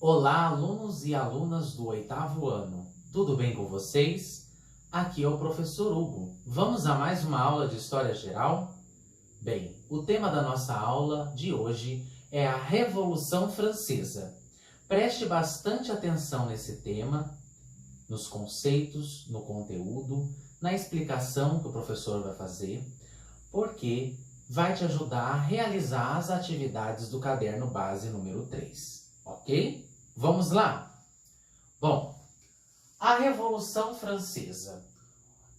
Olá, alunos e alunas do 8º ano. Tudo bem com vocês? Aqui é o professor Hugo. Vamos a mais uma aula de História Geral? Bem, o tema da nossa aula de hoje é a Revolução Francesa. Preste bastante atenção nesse tema, nos conceitos, no conteúdo, na explicação que o professor vai fazer, porque vai te ajudar a realizar as atividades do caderno base número 3, ok? Vamos lá? Bom, a Revolução Francesa,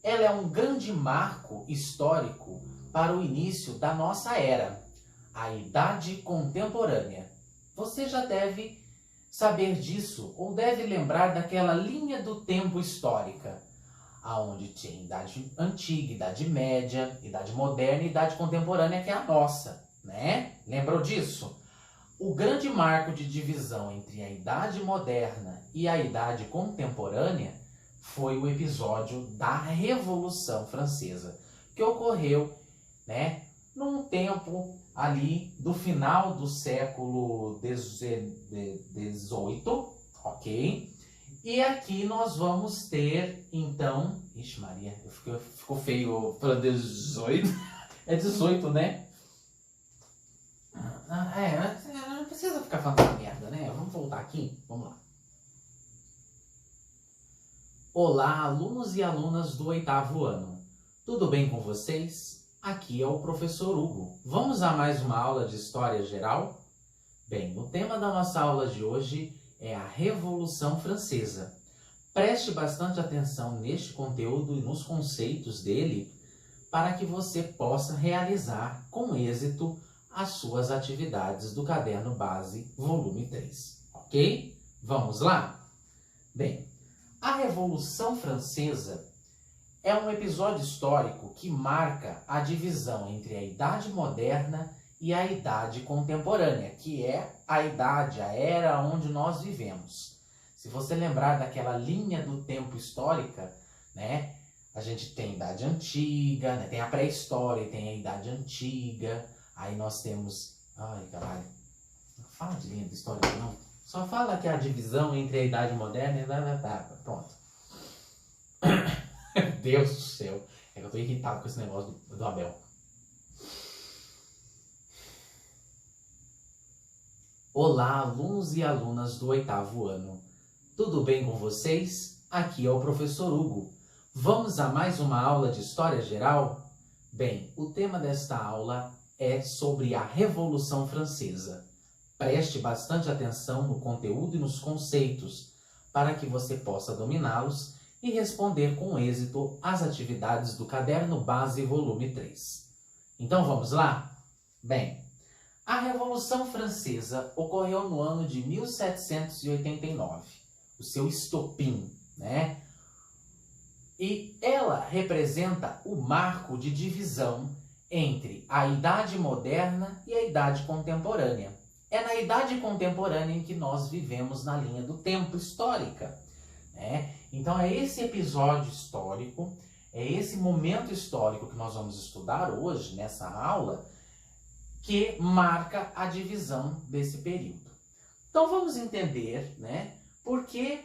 ela é um grande marco histórico para o início da nossa era, a Idade Contemporânea. Você já deve saber disso, ou deve lembrar daquela linha do tempo histórica, aonde tinha Idade Antiga, Idade Média, Idade Moderna e Idade Contemporânea, que é a nossa, né? Lembrou disso? O grande marco de divisão entre a Idade Moderna e a Idade Contemporânea foi o episódio da Revolução Francesa, que ocorreu, né, num tempo ali do final do século XVIII, ok? E aqui nós vamos ter, então... Ixi Maria, ficou feio para 18. É 18, né? Não precisa ficar falando essa merda, né? Vamos voltar aqui? Vamos lá. Olá, alunos e alunas do 8º ano. Tudo bem com vocês? Aqui é o professor Hugo. Vamos a mais uma aula de História Geral? Bem, o tema da nossa aula de hoje é a Revolução Francesa. Preste bastante atenção neste conteúdo e nos conceitos dele para que você possa realizar com êxito as suas atividades do Caderno Base, volume 3, ok? Vamos lá? Bem, a Revolução Francesa é um episódio histórico que marca a divisão entre a Idade Moderna e a Idade Contemporânea, que é a idade, a era onde nós vivemos. Se você lembrar daquela linha do tempo histórica, né, a gente tem a Idade Antiga, né, tem a pré-história, tem a Idade Antiga, aí nós temos... Ai, caralho, não fala de linha de história não, só fala que é a divisão entre a Idade Moderna e a Idade... Pronto. Meu Deus do céu, é que eu tô irritado com esse negócio do Abel. Olá, alunos e alunas do 8º ano. Tudo bem com vocês? Aqui é o professor Hugo. Vamos a mais uma aula de História Geral? Bem, o tema desta aula é sobre a Revolução Francesa. Preste bastante atenção no conteúdo e nos conceitos para que você possa dominá-los e responder com êxito às atividades do Caderno Base Volume 3. Então vamos lá? Bem, a Revolução Francesa ocorreu no ano de 1789, o seu estopim, né? E ela representa o marco de divisão entre a Idade Moderna e a Idade Contemporânea. É na Idade Contemporânea em que nós vivemos na linha do tempo histórica, né? Então é esse episódio histórico, é esse momento histórico que nós vamos estudar hoje, nessa aula, que marca a divisão desse período. Então vamos entender, né, por que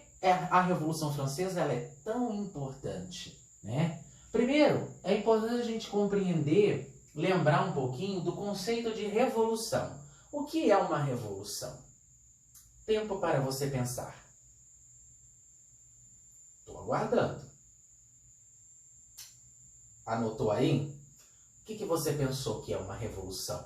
a Revolução Francesa ela é tão importante, né? Primeiro, é importante a gente compreender, lembrar um pouquinho do conceito de revolução. O que é uma revolução? Tempo para você pensar. Estou aguardando. Anotou aí? O que você pensou que é uma revolução?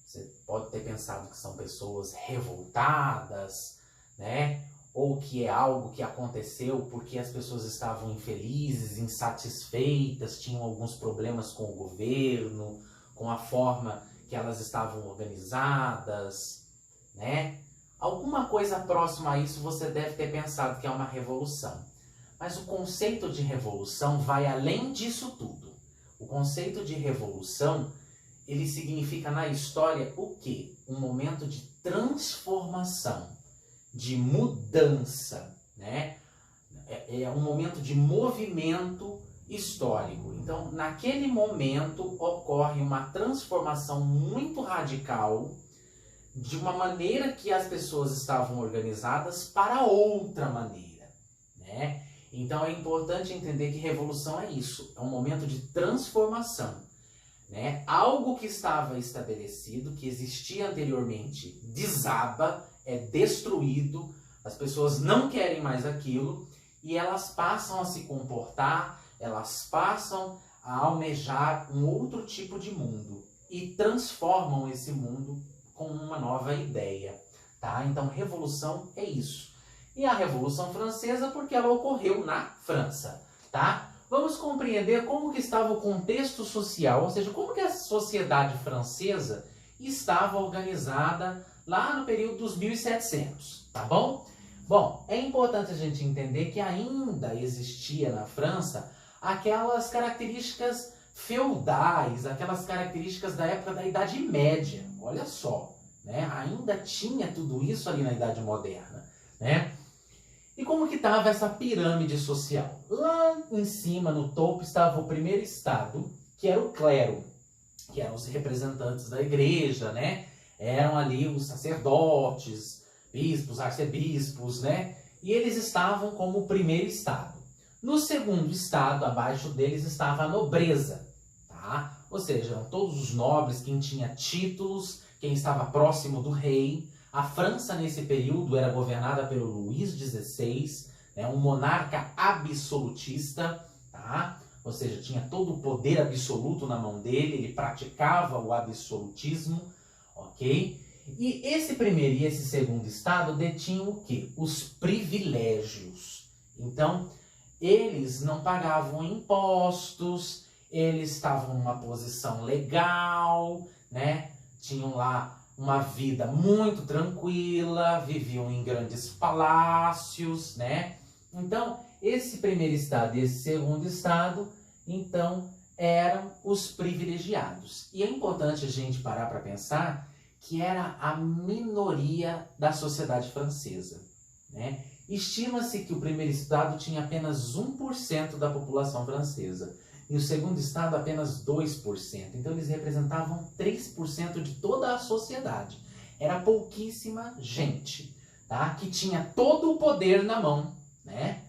Você pode ter pensado que são pessoas revoltadas, né? Ou que é algo que aconteceu porque as pessoas estavam infelizes, insatisfeitas, tinham alguns problemas com o governo, com a forma que elas estavam organizadas, né? Alguma coisa próxima a isso você deve ter pensado que é uma revolução. Mas o conceito de revolução vai além disso tudo. O conceito de revolução, ele significa na história o quê? Um momento de transformação, de mudança, né? É um momento de movimento histórico. Então, naquele momento, ocorre uma transformação muito radical de uma maneira que as pessoas estavam organizadas para outra maneira, né? Então é importante entender que revolução é isso, é um momento de transformação, né? Algo que estava estabelecido, que existia anteriormente, desaba, é destruído, as pessoas não querem mais aquilo e elas passam a se comportar, elas passam a almejar um outro tipo de mundo e transformam esse mundo com uma nova ideia, tá? Então, revolução é isso. E a Revolução Francesa porque ela ocorreu na França, tá? Vamos compreender como que estava o contexto social, ou seja, como que a sociedade francesa estava organizada lá no período dos 1700, tá bom? Bom, é importante a gente entender que ainda existia na França aquelas características feudais, aquelas características da época da Idade Média. Olha só, né? Ainda tinha tudo isso ali na Idade Moderna, né? E como que estava essa pirâmide social? Lá em cima, no topo, estava o primeiro estado, que era o clero, que eram os representantes da igreja, né? Eram ali os sacerdotes, bispos, arcebispos, né? E eles estavam como o primeiro estado. No segundo estado, abaixo deles, estava a nobreza, tá? Ou seja, eram todos os nobres, quem tinha títulos, quem estava próximo do rei. A França, nesse período, era governada pelo Luís XVI, né? Um monarca absolutista, tá? Ou seja, tinha todo o poder absoluto na mão dele, ele praticava o absolutismo, ok? E esse primeiro e esse segundo estado detinham o quê? Os privilégios. Então, eles não pagavam impostos, eles estavam numa posição legal, né? Tinham lá uma vida muito tranquila, viviam em grandes palácios, né? Então, esse primeiro estado e esse segundo estado, então, eram os privilegiados. E é importante a gente parar para pensar que era a minoria da sociedade francesa, né? Estima-se que o primeiro estado tinha apenas 1% da população francesa e o segundo estado apenas 2%. Então eles representavam 3% de toda a sociedade. Era pouquíssima gente, tá? Que tinha todo o poder na mão, né?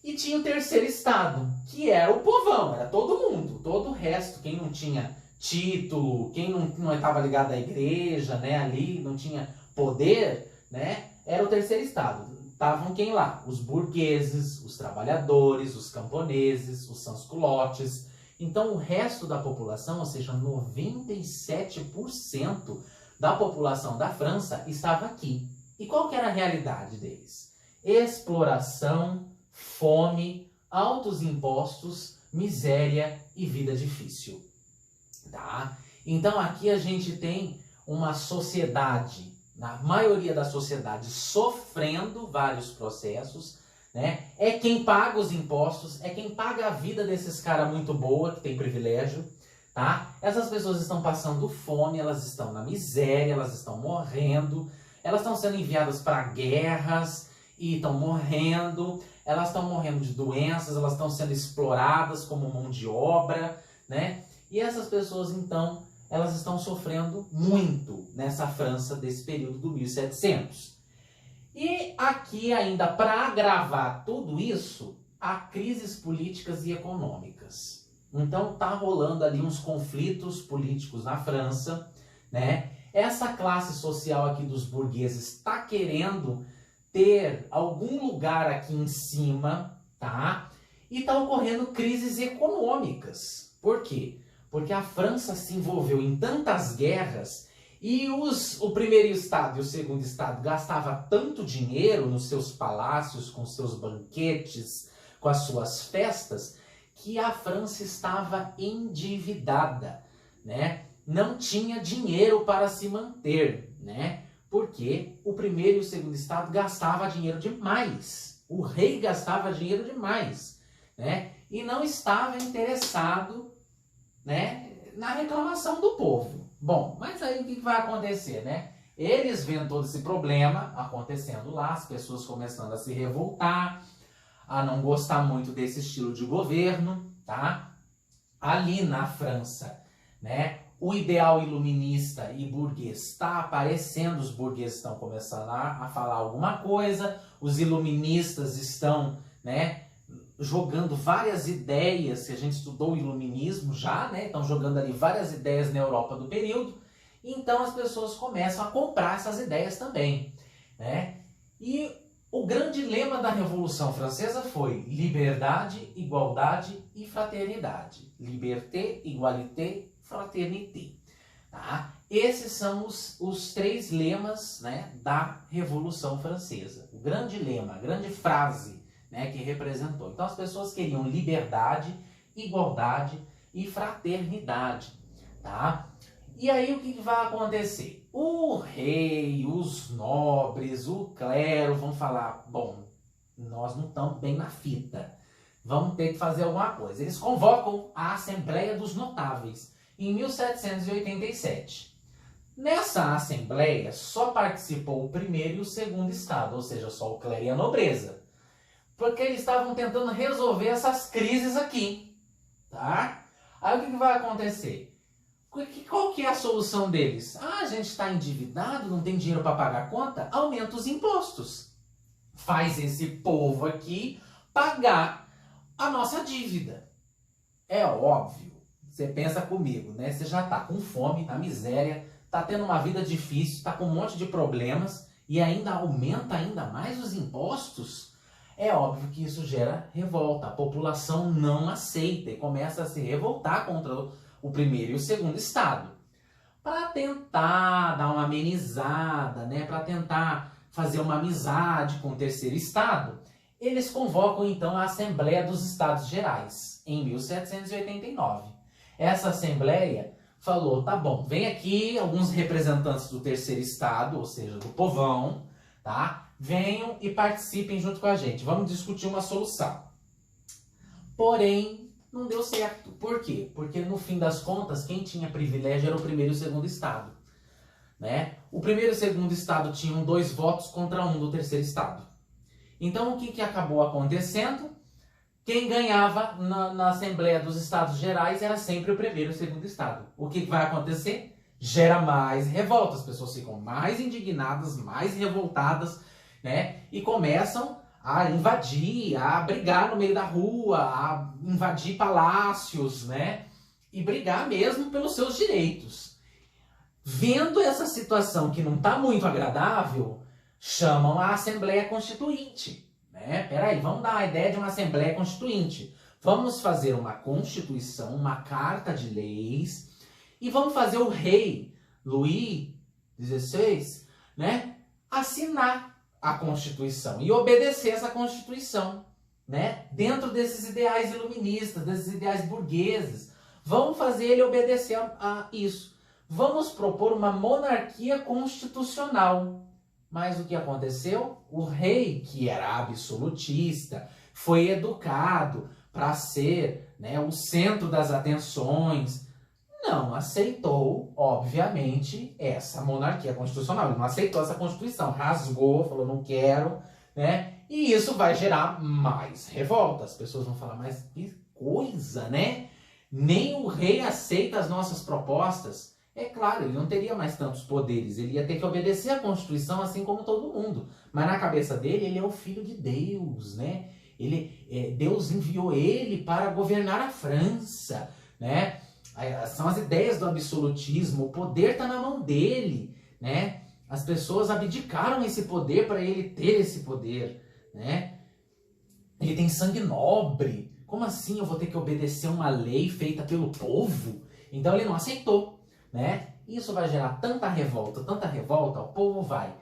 E tinha o terceiro estado, que era o povão, era todo mundo, todo o resto, quem não tinha título, quem não estava ligado à igreja, né, ali, não tinha poder, né, era o terceiro estado. Estavam quem lá? Os burgueses, os trabalhadores, os camponeses, os sans-culottes. Então o resto da população, ou seja, 97% da população da França estava aqui. E qual que era a realidade deles? Exploração, fome, altos impostos, miséria e vida difícil. Tá? Então aqui a gente tem uma sociedade, na maioria da sociedade, sofrendo vários processos, né? É quem paga os impostos, é quem paga a vida desses caras muito boa, que tem privilégio, tá? Essas pessoas estão passando fome, elas estão na miséria, elas estão morrendo, elas estão sendo enviadas para guerras e estão morrendo, elas estão morrendo de doenças, elas estão sendo exploradas como mão de obra, né? E essas pessoas, então, elas estão sofrendo muito nessa França desse período do 1700. E aqui, ainda para agravar tudo isso, há crises políticas e econômicas. Então, está rolando ali uns conflitos políticos na França, né? Essa classe social aqui dos burgueses está querendo ter algum lugar aqui em cima, tá? E está ocorrendo crises econômicas. Por quê? Porque a França se envolveu em tantas guerras e o primeiro estado e o segundo estado gastavam tanto dinheiro nos seus palácios, com seus banquetes, com as suas festas, que a França estava endividada, né? Não tinha dinheiro para se manter, né? Porque o primeiro e o segundo estado gastavam dinheiro demais. O rei gastava dinheiro demais, né? E não estava interessado, né, na reclamação do povo. Bom, mas aí o que vai acontecer, né? Eles vendo todo esse problema acontecendo lá, as pessoas começando a se revoltar, a não gostar muito desse estilo de governo, tá? Ali na França, né, O ideal iluminista e burguês está aparecendo, os burgueses estão começando a falar alguma coisa, os iluministas estão, né, jogando várias ideias, que a gente estudou o iluminismo já, né, estão jogando ali várias ideias na Europa do período, então as pessoas começam a comprar essas ideias também, né? E o grande lema da Revolução Francesa foi liberdade, igualdade e fraternidade. Liberté, igualité, fraternité. Tá? Esses são os três lemas, né, da Revolução Francesa. O grande lema, a grande frase, né, que representou. Então as pessoas queriam liberdade, igualdade e fraternidade. Tá? E aí o que vai acontecer? O rei, os nobres, o clero vão falar, bom, nós não estamos bem na fita, vamos ter que fazer alguma coisa. Eles convocam a Assembleia dos Notáveis em 1787. Nessa Assembleia só participou o primeiro e o segundo estado, ou seja, só o clero e a nobreza. Porque eles estavam tentando resolver essas crises aqui. Tá? Aí o que vai acontecer? Qual que é a solução deles? Ah, a gente está endividado, não tem dinheiro para pagar a conta? Aumenta os impostos. Faz esse povo aqui pagar a nossa dívida. É óbvio. Você pensa comigo, né? Você já está com fome, na miséria, está tendo uma vida difícil, está com um monte de problemas e ainda aumenta ainda mais os impostos. É óbvio que isso gera revolta. A população não aceita e começa a se revoltar contra o primeiro e o segundo estado. Para tentar dar uma amenizada, né? Para tentar fazer uma amizade com o terceiro estado, eles convocam então a Assembleia dos Estados Gerais, em 1789. Essa Assembleia falou, tá bom, vem aqui alguns representantes do terceiro estado, ou seja, do povão, tá? Venham e participem junto com a gente, vamos discutir uma solução. Porém, não deu certo. Por quê? Porque no fim das contas, quem tinha privilégio era o primeiro e o segundo estado. Né? O primeiro e o segundo estado tinham 2 votos contra 1 do terceiro estado. Então o que acabou acontecendo? Quem ganhava na Assembleia dos Estados Gerais era sempre o primeiro e o segundo estado. O que vai acontecer? Gera mais revolta. As pessoas ficam mais indignadas, mais revoltadas, né? E começam a invadir, a brigar no meio da rua, a invadir palácios, né? E brigar mesmo pelos seus direitos. Vendo essa situação que não está muito agradável, chamam a Assembleia Constituinte. Né? Peraí, vamos dar uma ideia de uma Assembleia Constituinte. Vamos fazer uma Constituição, uma Carta de Leis, e vamos fazer o rei Luís XVI, né, assinar a Constituição e obedecer essa Constituição, né, dentro desses ideais iluministas, desses ideais burgueses. Vamos fazer ele obedecer a isso. Vamos propor uma monarquia constitucional. Mas o que aconteceu? O rei, que era absolutista, foi educado para ser, né, o centro das atenções, não aceitou, obviamente, essa monarquia constitucional. Ele não aceitou essa Constituição, rasgou, falou não quero, né? E isso vai gerar mais revolta. As pessoas vão falar, mas que coisa, né? Nem o rei aceita as nossas propostas. É claro, ele não teria mais tantos poderes, ele ia ter que obedecer à Constituição assim como todo mundo. Mas na cabeça dele, ele é o filho de Deus, né? Deus enviou ele para governar a França, né? São as ideias do absolutismo, o poder está na mão dele, né? As pessoas abdicaram esse poder para ele ter esse poder, né? Ele tem sangue nobre. Como assim eu vou ter que obedecer uma lei feita pelo povo? Então ele não aceitou, né? Isso vai gerar tanta revolta, o povo vai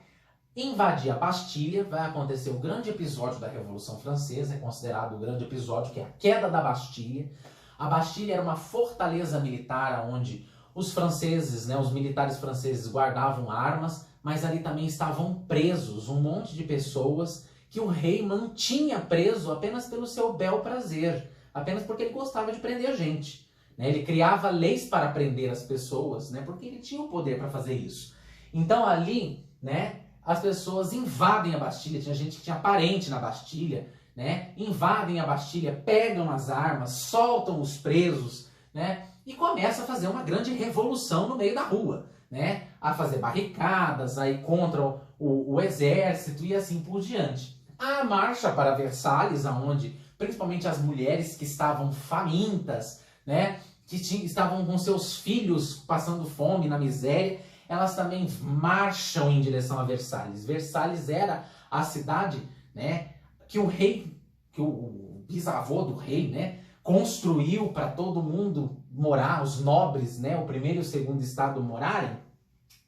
invadir a Bastilha, vai acontecer o grande episódio da Revolução Francesa, é considerado o grande episódio, que é a queda da Bastilha. A Bastilha era uma fortaleza militar onde os franceses, né, os militares franceses guardavam armas, mas ali também estavam presos um monte de pessoas que o rei mantinha preso apenas pelo seu bel prazer, apenas porque ele gostava de prender gente. Né? Ele criava leis para prender as pessoas, né, porque ele tinha o poder para fazer isso. Então ali, né, as pessoas invadem a Bastilha, tinha gente que tinha parente na Bastilha, né? Invadem a Bastilha, pegam as armas, soltam os presos, né? e começa a fazer uma grande revolução no meio da rua, né? A fazer barricadas aí contra o exército e assim por diante. A marcha para Versalhes, aonde principalmente as mulheres que estavam famintas, né? Que estavam com seus filhos passando fome na miséria, elas também marcham em direção a Versalhes. Versalhes era a cidade, né, que o rei, que o bisavô do rei, né, construiu para todo mundo morar, os nobres, né, o primeiro e o segundo estado morarem.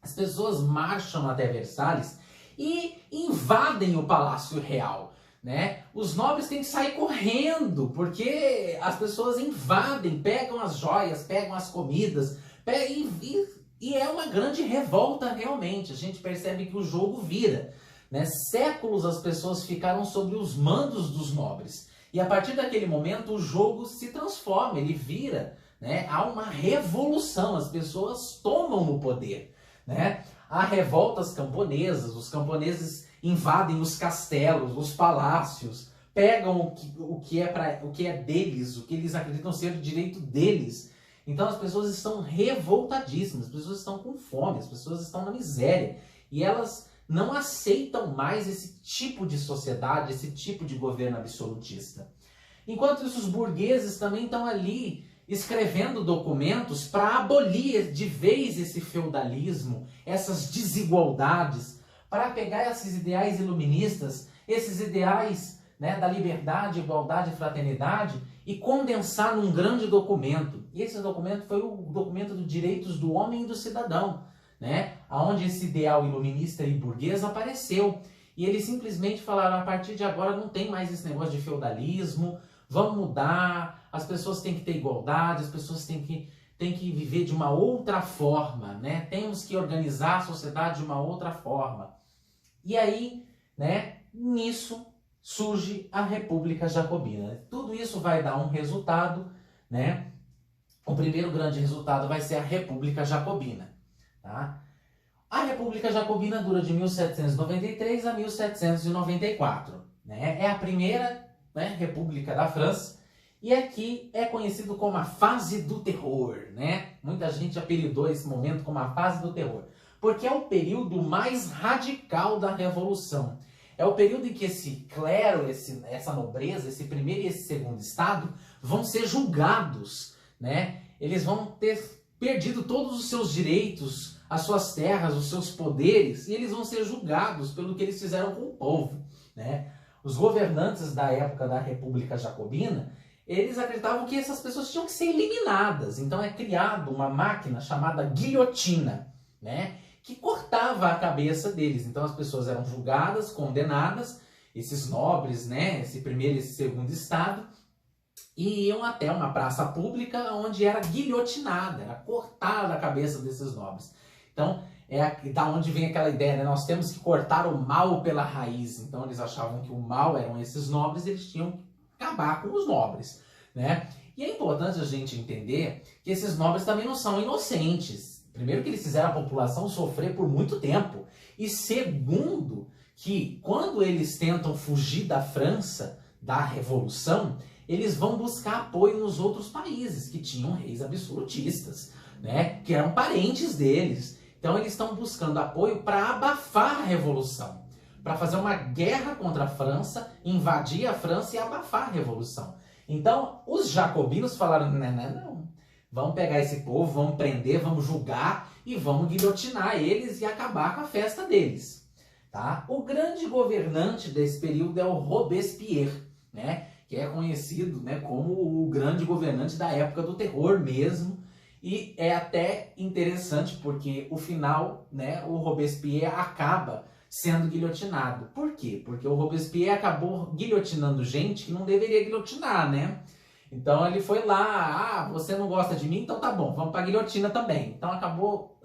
As pessoas marcham até Versalhes e invadem o Palácio Real, né? Os nobres têm que sair correndo, porque as pessoas invadem, pegam as joias, pegam as comidas, e é uma grande revolta realmente. A gente percebe que o jogo vira, né? Séculos as pessoas ficaram sob os mandos dos nobres. E a partir daquele momento o jogo se transforma, ele vira, né? Há uma revolução, as pessoas tomam o poder, né? Há revoltas camponesas, os camponeses invadem os castelos, os palácios, pegam o que é deles, o que eles acreditam ser o direito deles. Então as pessoas estão revoltadíssimas, as pessoas estão com fome, as pessoas estão na miséria. E elas não aceitam mais esse tipo de sociedade, esse tipo de governo absolutista. Enquanto isso, os burgueses também estão ali escrevendo documentos para abolir de vez esse feudalismo, essas desigualdades, para pegar esses ideais iluministas, esses ideais, né, da liberdade, igualdade e fraternidade e condensar num grande documento. E esse documento foi o documento dos direitos do homem e do cidadão, né, onde esse ideal iluminista e burguês apareceu. E eles simplesmente falaram, a partir de agora não tem mais esse negócio de feudalismo, vamos mudar, as pessoas têm que ter igualdade, as pessoas têm que viver de uma outra forma, né? Temos que organizar a sociedade de uma outra forma. E aí, né, nisso surge a República Jacobina. Tudo isso vai dar um resultado, né? O primeiro grande resultado vai ser a República Jacobina, tá? A República Jacobina dura de 1793 a 1794, né? É a primeira, né, República da França. E aqui é conhecido como a fase do terror, né? Muita gente apelidou esse momento como a fase do terror, porque é o período mais radical da Revolução. É o período em que esse clero, essa nobreza, esse primeiro e esse segundo estado vão ser julgados, né? Eles vão ter perdido todos os seus direitos, as suas terras, os seus poderes, e eles vão ser julgados pelo que eles fizeram com o povo, né? Os governantes da época da República Jacobina, eles acreditavam que essas pessoas tinham que ser eliminadas. Então é criado uma máquina chamada guilhotina, né, que cortava a cabeça deles. Então as pessoas eram julgadas, condenadas, esses nobres, né, esse primeiro e esse segundo estado, e iam até uma praça pública onde era guilhotinada, era cortada a cabeça desses nobres. Então é da onde vem aquela ideia, né? Nós temos que cortar o mal pela raiz. Então eles achavam que o mal eram esses nobres, eles tinham que acabar com os nobres, né? E é importante a gente entender que esses nobres também não são inocentes. Primeiro que eles fizeram a população sofrer por muito tempo. E segundo, que quando eles tentam fugir da França, da Revolução, eles vão buscar apoio nos outros países que tinham reis absolutistas, né? Que eram parentes deles. Então eles estão buscando apoio para abafar a Revolução, para fazer uma guerra contra a França, invadir a França e abafar a Revolução. Então, os jacobinos falaram, não, vamos pegar esse povo, vamos prender, vamos julgar e vamos guilhotinar eles e acabar com a festa deles. Tá? O grande governante desse período é o Robespierre, né? Que é conhecido, né, como o grande governante da época do terror mesmo. E é até interessante porque o final, né, o Robespierre acaba sendo guilhotinado. Por quê? Porque o Robespierre acabou guilhotinando gente que não deveria guilhotinar, né? Então ele foi lá, você não gosta de mim? Então tá bom, vamos pra guilhotina também. Então acabou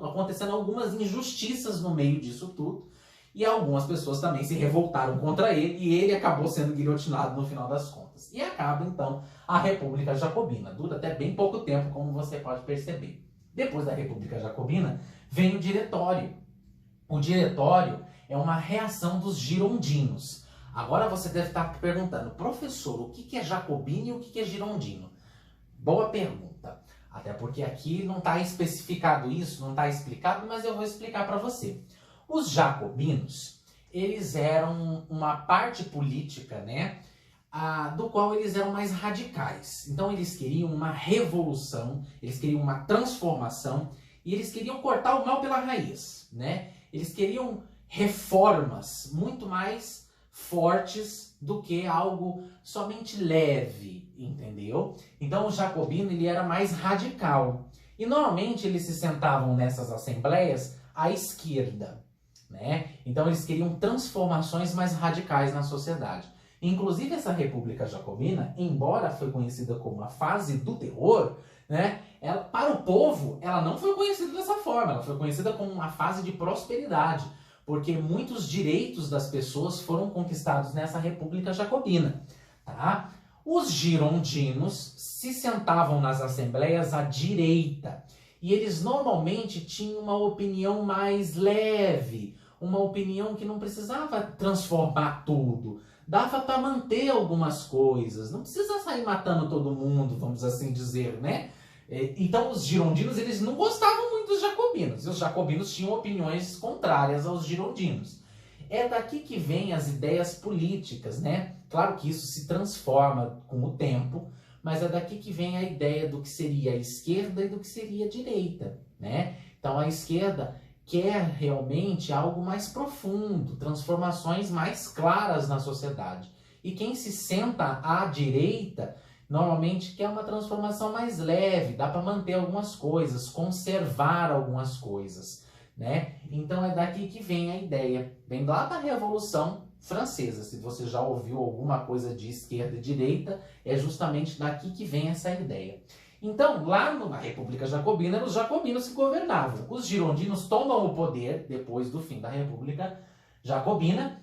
acontecendo algumas injustiças no meio disso tudo. E algumas pessoas também se revoltaram contra ele e ele acabou sendo guilhotinado no final das contas. E acaba então a República Jacobina. Dura até bem pouco tempo, como você pode perceber. Depois da República Jacobina vem o Diretório. O Diretório é uma reação dos girondinos. Agora você deve estar perguntando, professor, o que é jacobino e o que é girondino? Boa pergunta. Até porque aqui não está especificado isso, não está explicado, mas eu vou explicar para você. Os jacobinos, eles eram uma parte política, né, do qual eles eram mais radicais. Então eles queriam uma revolução, eles queriam uma transformação e eles queriam cortar o mal pela raiz, né? Eles queriam reformas muito mais fortes do que algo somente leve, entendeu? Então o jacobino ele era mais radical. E normalmente eles se sentavam nessas assembleias à esquerda, né? Então eles queriam transformações mais radicais na sociedade. Inclusive essa República Jacobina, embora foi conhecida como a fase do terror, né? Para o povo, ela não foi conhecida dessa forma, ela foi conhecida como uma fase de prosperidade, porque muitos direitos das pessoas foram conquistados nessa República Jacobina, tá? Os girondinos se sentavam nas assembleias à direita e eles normalmente tinham uma opinião mais leve, uma opinião que não precisava transformar tudo, dava para manter algumas coisas, não precisa sair matando todo mundo, vamos assim dizer, né? Então os girondinos eles não gostavam muito dos jacobinos, e os jacobinos tinham opiniões contrárias aos girondinos. É daqui que vêm as ideias políticas, né? Claro que isso se transforma com o tempo, mas é daqui que vem a ideia do que seria a esquerda e do que seria a direita, né? Então a esquerda quer realmente algo mais profundo, transformações mais claras na sociedade. E quem se senta à direita normalmente quer uma transformação mais leve, dá para manter algumas coisas, conservar algumas coisas, né? Então é daqui que vem a ideia, vem lá da Revolução Francesa. Se você já ouviu alguma coisa de esquerda e direita, é justamente daqui que vem essa ideia. Então, lá na República Jacobina, os jacobinos que governavam. Os girondinos tomam o poder depois do fim da República Jacobina.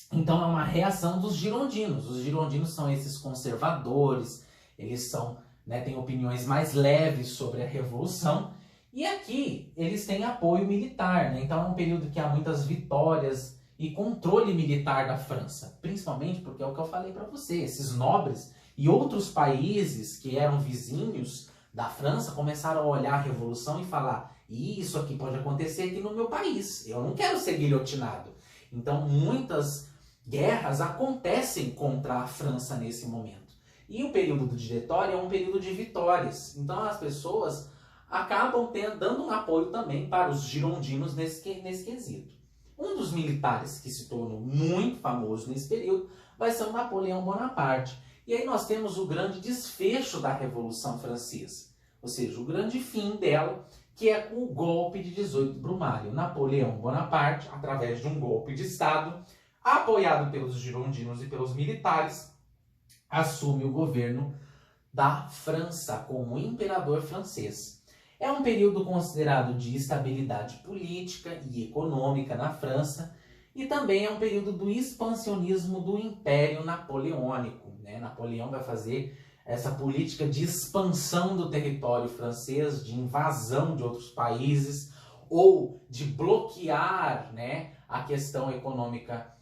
Então, é uma reação dos girondinos. Os girondinos são esses conservadores, eles são, né, têm opiniões mais leves sobre a Revolução. E aqui, eles têm apoio militar, né? Então, é um período que há muitas vitórias e controle militar da França. Principalmente porque é o que eu falei para você, esses nobres e outros países que eram vizinhos da França começaram a olhar a Revolução e falar: isso aqui pode acontecer aqui no meu país, eu não quero ser guilhotinado. Então muitas guerras acontecem contra a França nesse momento. E o período do Diretório é um período de vitórias. Então as pessoas acabam dando um apoio também para os girondinos nesse quesito. Um dos militares que se tornou muito famoso nesse período vai ser o Napoleão Bonaparte. E aí nós temos o grande desfecho da Revolução Francesa, ou seja, o grande fim dela, que é o golpe de 18 de Brumário. Napoleão Bonaparte, através de um golpe de Estado, apoiado pelos girondinos e pelos militares, assume o governo da França como imperador francês. É um período considerado de estabilidade política e econômica na França, e também é um período do expansionismo do Império Napoleônico, né? Napoleão vai fazer essa política de expansão do território francês, de invasão de outros países, ou de bloquear, né, a questão econômica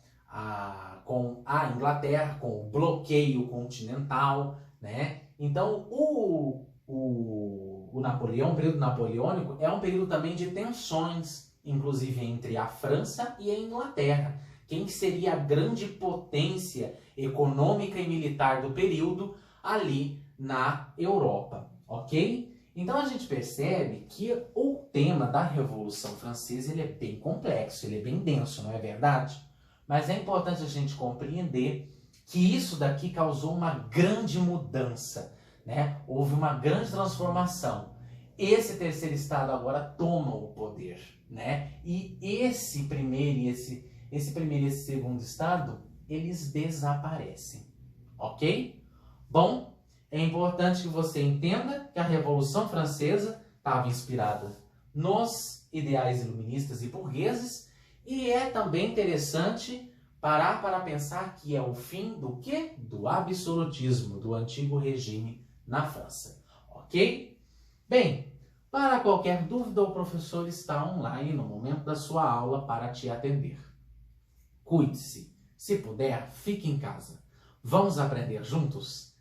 com a Inglaterra, com o bloqueio continental, né? Então, o Napoleão, o período napoleônico, é um período também de tensões, inclusive entre a França e a Inglaterra. Quem seria a grande potência econômica e militar do período ali na Europa, ok? Então a gente percebe que o tema da Revolução Francesa ele é bem complexo, ele é bem denso, não é verdade? Mas é importante a gente compreender que isso daqui causou uma grande mudança, né? Houve uma grande transformação. Esse terceiro estado agora toma o poder, né? E esse primeiro e esse segundo estado, eles desaparecem, ok? Bom, é importante que você entenda que a Revolução Francesa estava inspirada nos ideais iluministas e burgueses, e é também interessante parar para pensar que é o fim do quê? Do absolutismo, do antigo regime na França, ok? Bem, para qualquer dúvida, o professor está online no momento da sua aula para te atender. Cuide-se. Se puder, fique em casa. Vamos aprender juntos?